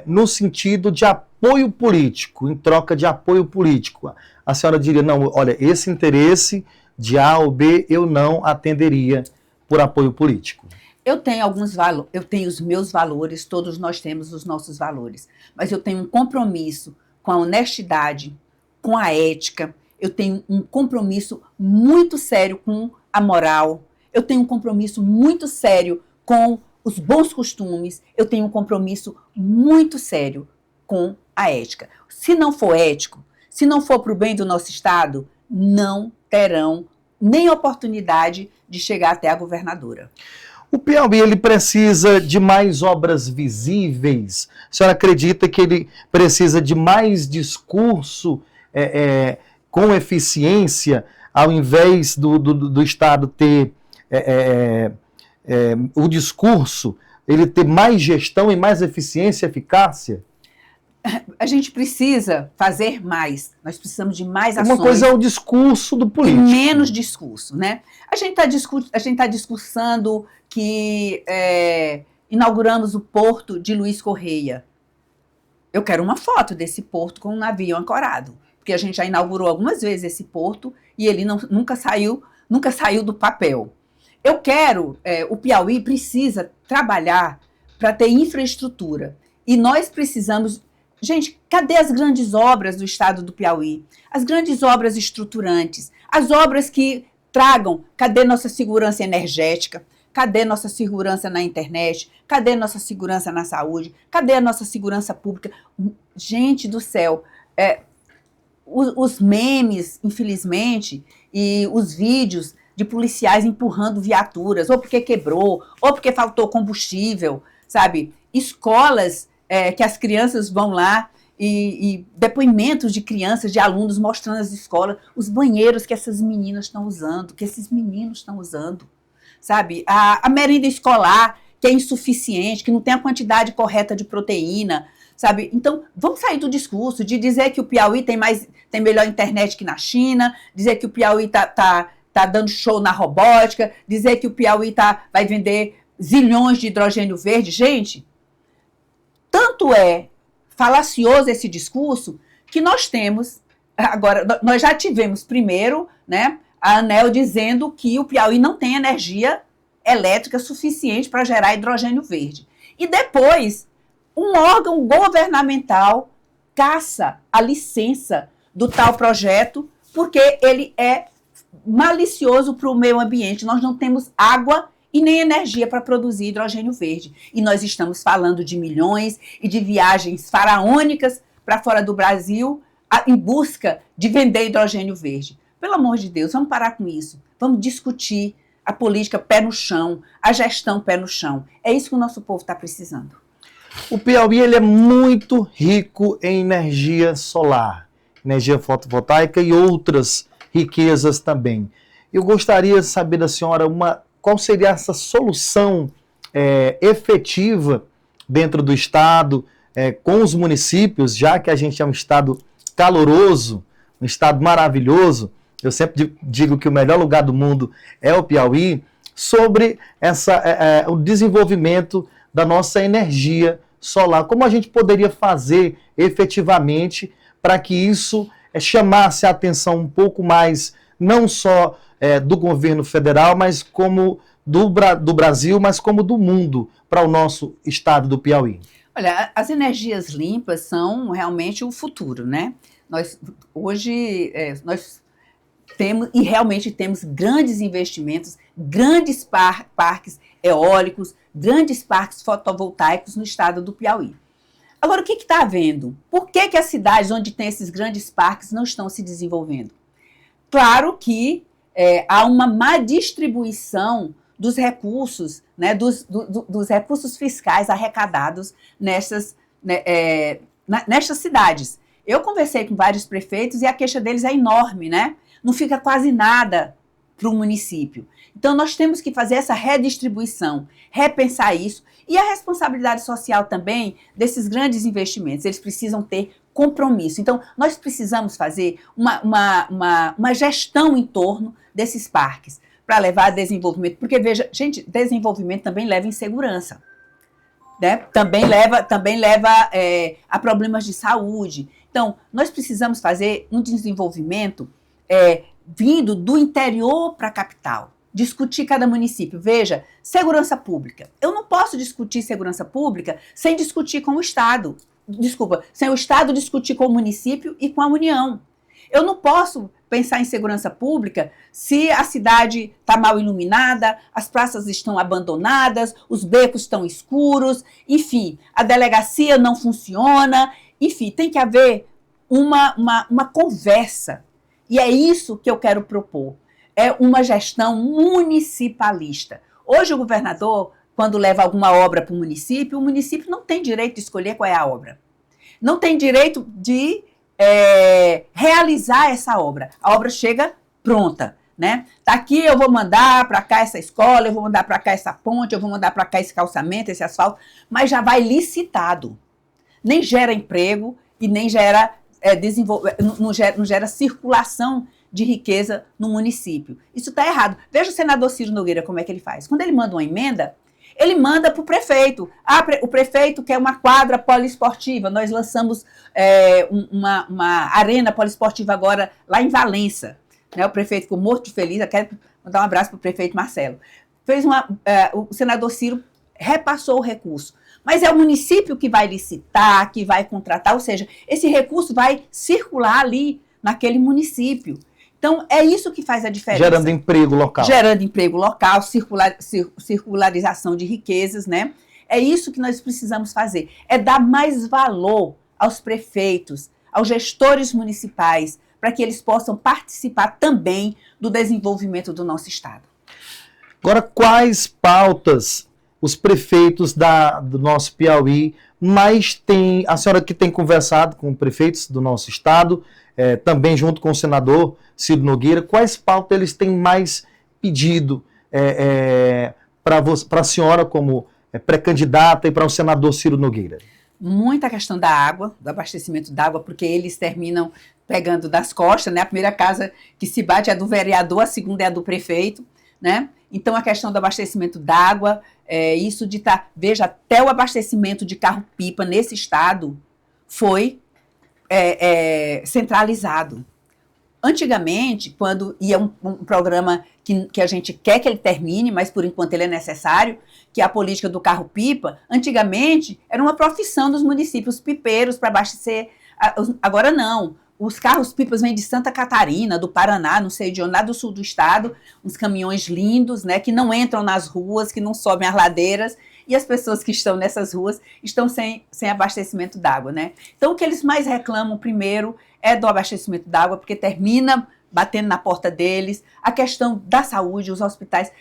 no sentido de apoio político, em troca de apoio político? A senhora diria, não, olha, esse interesse de A ou B eu não atenderia por apoio político. Eu tenho alguns valores, eu tenho os meus valores, todos nós temos os nossos valores, mas eu tenho um compromisso com a honestidade, com a ética, eu tenho um compromisso muito sério com a moral, eu tenho um compromisso muito sério com os bons costumes, eu tenho um compromisso muito sério com a ética. Se não for ético, se não for para o bem do nosso estado, não terão nem oportunidade de chegar até a governadora. O Piauí, ele precisa de mais obras visíveis? A senhora acredita que ele precisa de mais discurso com eficiência, ao invés do Estado ter o discurso, ele ter mais gestão e mais eficiência e eficácia? A gente precisa fazer mais, nós precisamos de mais ações. Uma coisa é o discurso do político. E menos discurso, né? A gente está discursando que inauguramos o porto de Luiz Correia. Eu quero uma foto desse porto com um navio ancorado, porque a gente já inaugurou algumas vezes esse porto e ele nunca saiu do papel. Eu quero, o Piauí precisa trabalhar para ter infraestrutura e nós precisamos Gente, cadê as grandes obras do estado do Piauí? As grandes obras estruturantes, as obras que tragam, cadê nossa segurança energética? Cadê nossa segurança na internet? Cadê nossa segurança na saúde? Cadê a nossa segurança pública? Gente do céu, os memes, infelizmente, e os vídeos de policiais empurrando viaturas, ou porque quebrou, ou porque faltou combustível, sabe? Escolas que as crianças vão lá e depoimentos de crianças, de alunos mostrando as escolas, os banheiros que essas meninas estão usando, que esses meninos estão usando, sabe? A merenda escolar, que é insuficiente, que não tem a quantidade correta de proteína, sabe? Então, vamos sair do discurso de dizer que o Piauí tem melhor internet que na China, dizer que o Piauí tá dando show na robótica, dizer que o Piauí vai vender zilhões de hidrogênio verde. Gente, tanto é falacioso esse discurso que nós já tivemos primeiro, né, a ANEEL dizendo que o Piauí não tem energia elétrica suficiente para gerar hidrogênio verde. E depois, um órgão governamental caça a licença do tal projeto porque ele é malicioso para o meio ambiente. Nós não temos água e nem energia para produzir hidrogênio verde. E nós estamos falando de milhões e de viagens faraônicas para fora do Brasil em busca de vender hidrogênio verde. Pelo amor de Deus, vamos parar com isso. Vamos discutir a política pé no chão, a gestão pé no chão. É isso que o nosso povo está precisando. O Piauí ele é muito rico em energia solar, energia fotovoltaica e outras riquezas também. Eu gostaria de saber da senhora qual seria essa solução efetiva dentro do Estado, com os municípios, já que a gente é um Estado caloroso, um Estado maravilhoso. Eu sempre digo que o melhor lugar do mundo é o Piauí, sobre o desenvolvimento da nossa energia solar. Como a gente poderia fazer efetivamente para que isso chamasse a atenção um pouco mais, não só do governo federal, mas como do Brasil, mas como do mundo, para o nosso estado do Piauí? Olha, as energias limpas são realmente o futuro, né? Hoje nós temos, e realmente temos, grandes investimentos, grandes parques eólicos, grandes parques fotovoltaicos no estado do Piauí. Agora, o que está havendo? Por que as cidades onde tem esses grandes parques não estão se desenvolvendo? Claro que há uma má distribuição dos recursos, né, dos recursos fiscais arrecadados nestas cidades. Eu conversei com vários prefeitos e a queixa deles é enorme, né? Não fica quase nada para o município. Então, nós temos que fazer essa redistribuição, repensar isso. E a responsabilidade social também desses grandes investimentos. Eles precisam ter compromisso. Então, nós precisamos fazer uma gestão em torno desses parques para levar a desenvolvimento. Porque, veja, gente, desenvolvimento também leva insegurança. Né? Também leva a problemas de saúde. Então, nós precisamos fazer um desenvolvimento vindo do interior para a capital. Discutir cada município. Veja, segurança pública. Eu não posso discutir segurança pública sem discutir com o Estado. Desculpa, sem o Estado discutir com o município e com a União. Eu não posso pensar em segurança pública se a cidade está mal iluminada, as praças estão abandonadas, os becos estão escuros, enfim, a delegacia não funciona, enfim, tem que haver uma conversa. E é isso que eu quero propor. É uma gestão municipalista. Hoje o governador, quando leva alguma obra para o município não tem direito de escolher qual é a obra. Não tem direito de realizar essa obra. A obra chega pronta, né? Tá aqui, eu vou mandar para cá essa escola, eu vou mandar para cá essa ponte, eu vou mandar para cá esse calçamento, esse asfalto, mas já vai licitado. Nem gera emprego e nem gera não gera circulação de riqueza no município. Isso está errado. Veja o senador Ciro Nogueira como é que ele faz. Quando ele manda uma emenda, ele manda para o prefeito. O prefeito quer uma quadra poliesportiva. Nós lançamos uma arena poliesportiva agora lá em Valença. Né? O prefeito ficou morto de feliz. Eu quero mandar um abraço para o prefeito Marcelo. O senador Ciro repassou o recurso. Mas é o município que vai licitar, que vai contratar, ou seja, esse recurso vai circular ali naquele município. Então, é isso que faz a diferença. Gerando emprego local. Gerando emprego local, circularização de riquezas, né? É isso que nós precisamos fazer. É dar mais valor aos prefeitos, aos gestores municipais, para que eles possam participar também do desenvolvimento do nosso estado. Agora, quais pautas os prefeitos do nosso Piauí mais têm, a senhora que tem conversado com prefeitos do nosso estado, também junto com o senador Ciro Nogueira, quais pautas eles têm mais pedido para a senhora como pré-candidata e para o senador Ciro Nogueira? Muita questão da água, do abastecimento d'água, porque eles terminam pegando das costas, né? A primeira casa que se bate é do vereador, a segunda é a do prefeito, né? Então, a questão do abastecimento d'água, isso de estar... Veja, até o abastecimento de carro-pipa nesse estado foi centralizado. Antigamente, quando ia um programa que a gente quer que ele termine, mas por enquanto ele é necessário, que é a política do carro-pipa, antigamente era uma profissão dos municípios pipeiros para abastecer. Agora não. Os carros-pipas vêm de Santa Catarina, do Paraná, não sei de onde, lá do sul do estado, uns caminhões lindos, né, que não entram nas ruas, que não sobem as ladeiras, e as pessoas que estão nessas ruas estão sem abastecimento d'água, né? Então, o que eles mais reclamam primeiro é do abastecimento d'água, porque termina batendo na porta deles. A questão da saúde, os hospitais,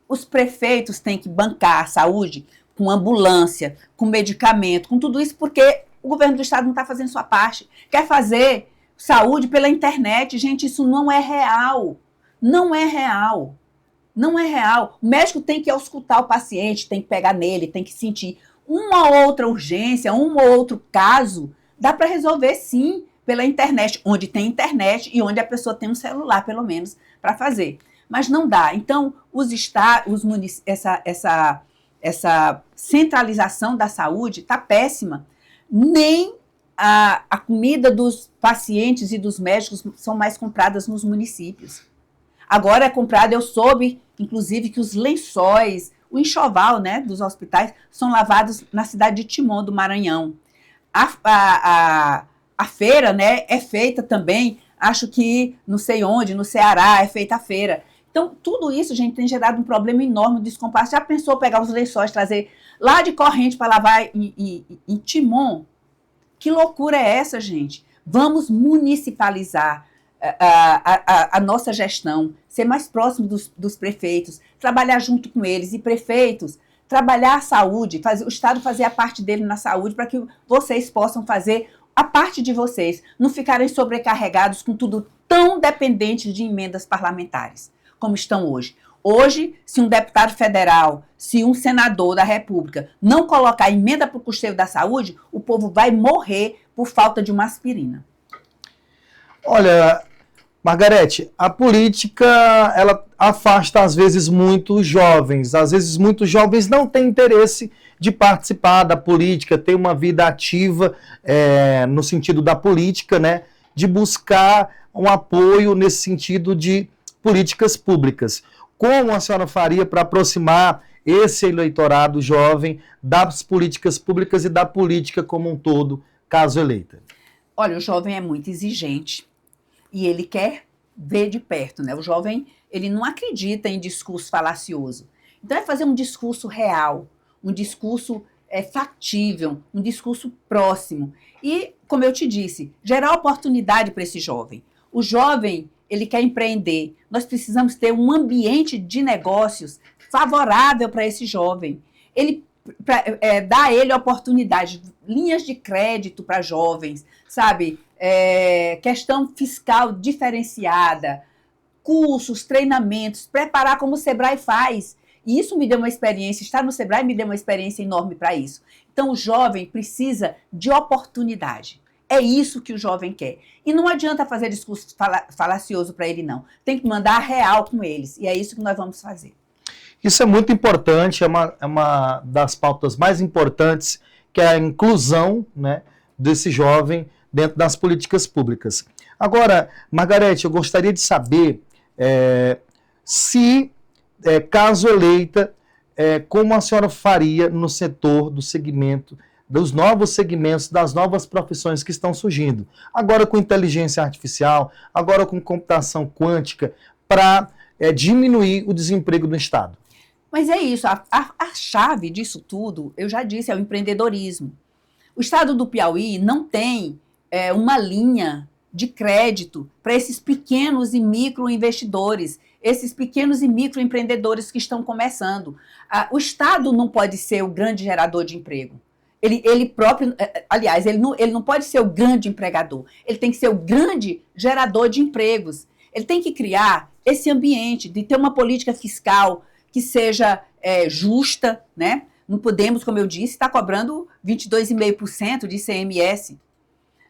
os prefeitos têm que bancar a saúde com ambulância, com medicamento, com tudo isso, porque o governo do estado não está fazendo sua parte. Quer fazer saúde pela internet, gente, isso não é real. Não é real. Não é real. O médico tem que auscultar o paciente, tem que pegar nele, tem que sentir. Uma outra urgência, um ou outro caso, dá para resolver sim pela internet, onde tem internet e onde a pessoa tem um celular, pelo menos, para fazer. Mas não dá. Então, essa centralização da saúde está péssima. Nem a comida dos pacientes e dos médicos são mais compradas nos municípios. Agora é comprada, eu soube, inclusive, que os lençóis, o enxoval, né, dos hospitais, são lavados na cidade de Timon, do Maranhão. A feira, né, é feita também, acho que não sei onde, no Ceará, é feita a feira. Então, tudo isso, gente, tem gerado um problema enorme de descompasso. Já pensou pegar os lençóis, trazer lá de Corrente para lavar em Timon? Que loucura é essa, gente? Vamos municipalizar a nossa gestão, ser mais próximo dos prefeitos, trabalhar junto com eles, e prefeitos, trabalhar a saúde, o Estado fazer a parte dele na saúde, para que vocês possam fazer a parte de vocês, não ficarem sobrecarregados com tudo tão dependente de emendas parlamentares, como estão hoje. Hoje, se um deputado federal, se um senador da República não colocar emenda para o custeio da saúde, o povo vai morrer por falta de uma aspirina. Olha, Margarete, a política, ela afasta às vezes muitos jovens. Às vezes muitos jovens não têm interesse de participar da política, ter uma vida ativa no sentido da política, né? De buscar um apoio nesse sentido de políticas públicas. Como a senhora faria para aproximar esse eleitorado jovem das políticas públicas e da política como um todo, caso eleita? Olha, o jovem é muito exigente e ele quer ver de perto, né? O jovem, ele não acredita em discurso falacioso. Então, é fazer um discurso real, um discurso factível, um discurso próximo. E, como eu te disse, gerar oportunidade para esse jovem. O jovem, ele quer empreender. Nós precisamos ter um ambiente de negócios favorável para esse jovem. Dar a ele oportunidade, linhas de crédito para jovens, sabe? Questão fiscal diferenciada, cursos, treinamentos, preparar como o Sebrae faz. E isso me deu uma experiência, estar no Sebrae me deu uma experiência enorme para isso. Então, o jovem precisa de oportunidade. É isso que o jovem quer. E não adianta fazer discurso falacioso para ele, não. Tem que mandar real com eles. E é isso que nós vamos fazer. Isso é muito importante, é uma das pautas mais importantes, que é a inclusão, né, desse jovem dentro das políticas públicas. Agora, Margarete, eu gostaria de saber se, caso eleita, como a senhora faria no setor do segmento, dos novos segmentos, das novas profissões que estão surgindo. Agora com inteligência artificial, agora com computação quântica, para diminuir o desemprego no Estado. Mas é isso, a chave disso tudo, eu já disse, é o empreendedorismo. O Estado do Piauí não tem uma linha de crédito para esses pequenos e microinvestidores, esses pequenos e microempreendedores que estão começando. O Estado não pode ser o grande gerador de emprego. Ele próprio, aliás, ele não pode ser o grande empregador. Ele tem que ser o grande gerador de empregos. Ele tem que criar esse ambiente de ter uma política fiscal que seja justa, né? Não podemos, como eu disse, estar cobrando 22,5% de ICMS.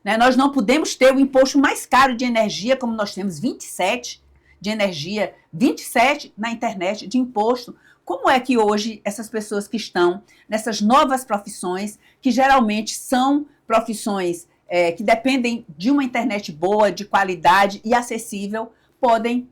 Né? Nós não podemos ter o imposto mais caro de energia, como nós temos 27% de energia, 27% na internet de imposto. Como é que hoje essas pessoas que estão nessas novas profissões, que geralmente são profissões que dependem de uma internet boa, de qualidade e acessível, podem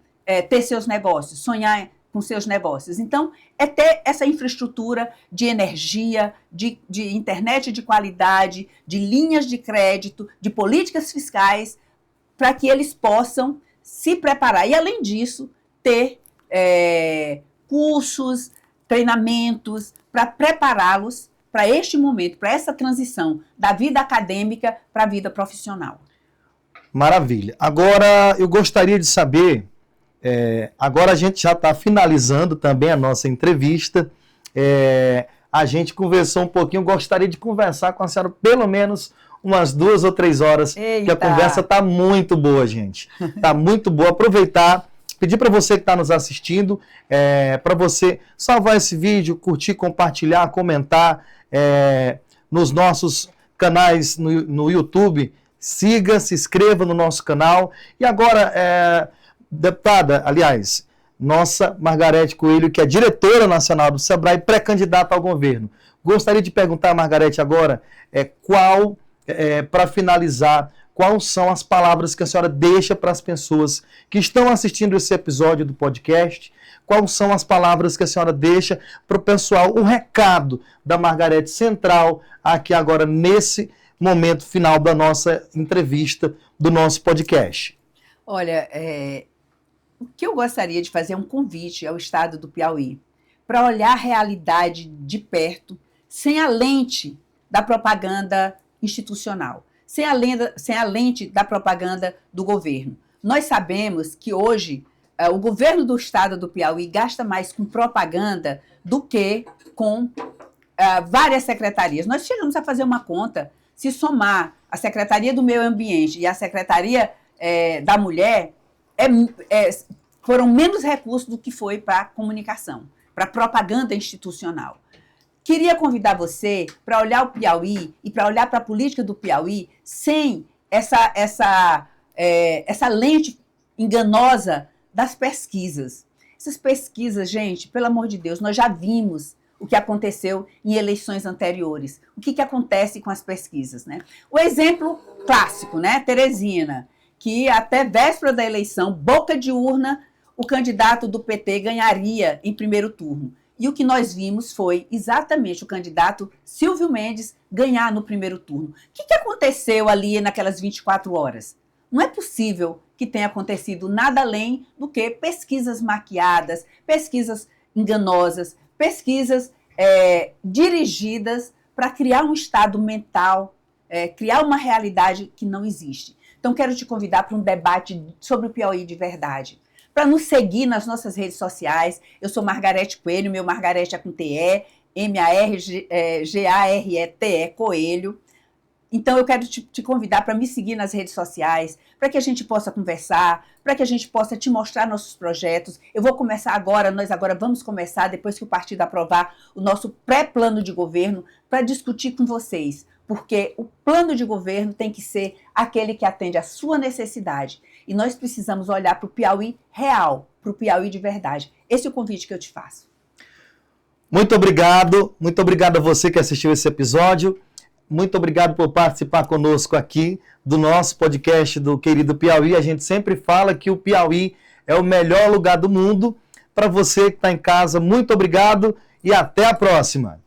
ter seus negócios, sonhar com seus negócios? Então, é ter essa infraestrutura de energia, de internet de qualidade, de linhas de crédito, de políticas fiscais, para que eles possam se preparar. E, além disso, ter cursos, treinamentos, para prepará-los para este momento, para essa transição da vida acadêmica para a vida profissional. Maravilha. Agora, eu gostaria de saber, agora a gente já está finalizando também a nossa entrevista, a gente conversou um pouquinho, gostaria de conversar com a senhora pelo menos umas 2 ou 3 horas, Eita. que a conversa está muito boa, gente. Está muito boa. Aproveitar, pedir para você que está nos assistindo, para você salvar esse vídeo, curtir, compartilhar, comentar nos nossos canais no YouTube. Siga, se inscreva no nosso canal. E agora, deputada, aliás, nossa Margarete Coelho, que é diretora nacional do Sebrae, pré-candidata ao governo. Gostaria de perguntar, Margarete, agora, para finalizar, quais são as palavras que a senhora deixa para as pessoas que estão assistindo esse episódio do podcast? Quais são as palavras que a senhora deixa para o pessoal, o recado da Margarete central aqui agora nesse momento final da nossa entrevista, do nosso podcast? Olha, o que eu gostaria de fazer é um convite ao Estado do Piauí para olhar a realidade de perto, sem a lente da propaganda institucional, sem a lente da propaganda do governo. Nós sabemos que hoje o governo do Estado do Piauí gasta mais com propaganda do que com várias secretarias. Nós chegamos a fazer uma conta, se somar a Secretaria do Meio Ambiente e a Secretaria da Mulher, foram menos recursos do que foi para a comunicação, para a propaganda institucional. Queria convidar você para olhar o Piauí e para olhar para a política do Piauí sem essa lente enganosa das pesquisas. Essas pesquisas, gente, pelo amor de Deus, nós já vimos o que aconteceu em eleições anteriores. O que acontece com as pesquisas, né? O exemplo clássico, né? Teresina, que até véspera da eleição, boca de urna, o candidato do PT ganharia em primeiro turno. E o que nós vimos foi exatamente o candidato Silvio Mendes ganhar no primeiro turno. O que aconteceu ali naquelas 24 horas? Não é possível que tenha acontecido nada além do que pesquisas maquiadas, pesquisas enganosas, pesquisas dirigidas para criar um estado mental, criar uma realidade que não existe. Então, quero te convidar para um debate sobre o Piauí de verdade. Para nos seguir nas nossas redes sociais, eu sou Margarete Coelho, meu Margarete é com TE, MARGARETE Coelho. Então, eu quero te convidar para me seguir nas redes sociais, para que a gente possa conversar, para que a gente possa te mostrar nossos projetos. Eu vou começar agora, nós agora vamos começar, depois que o partido aprovar o nosso pré-plano de governo, para discutir com vocês, porque o plano de governo tem que ser aquele que atende à sua necessidade. E nós precisamos olhar para o Piauí real, para o Piauí de verdade. Esse é o convite que eu te faço. Muito obrigado a você que assistiu esse episódio. Muito obrigado por participar conosco aqui do nosso podcast do querido Piauí. A gente sempre fala que o Piauí é o melhor lugar do mundo. Para você que está em casa, muito obrigado e até a próxima!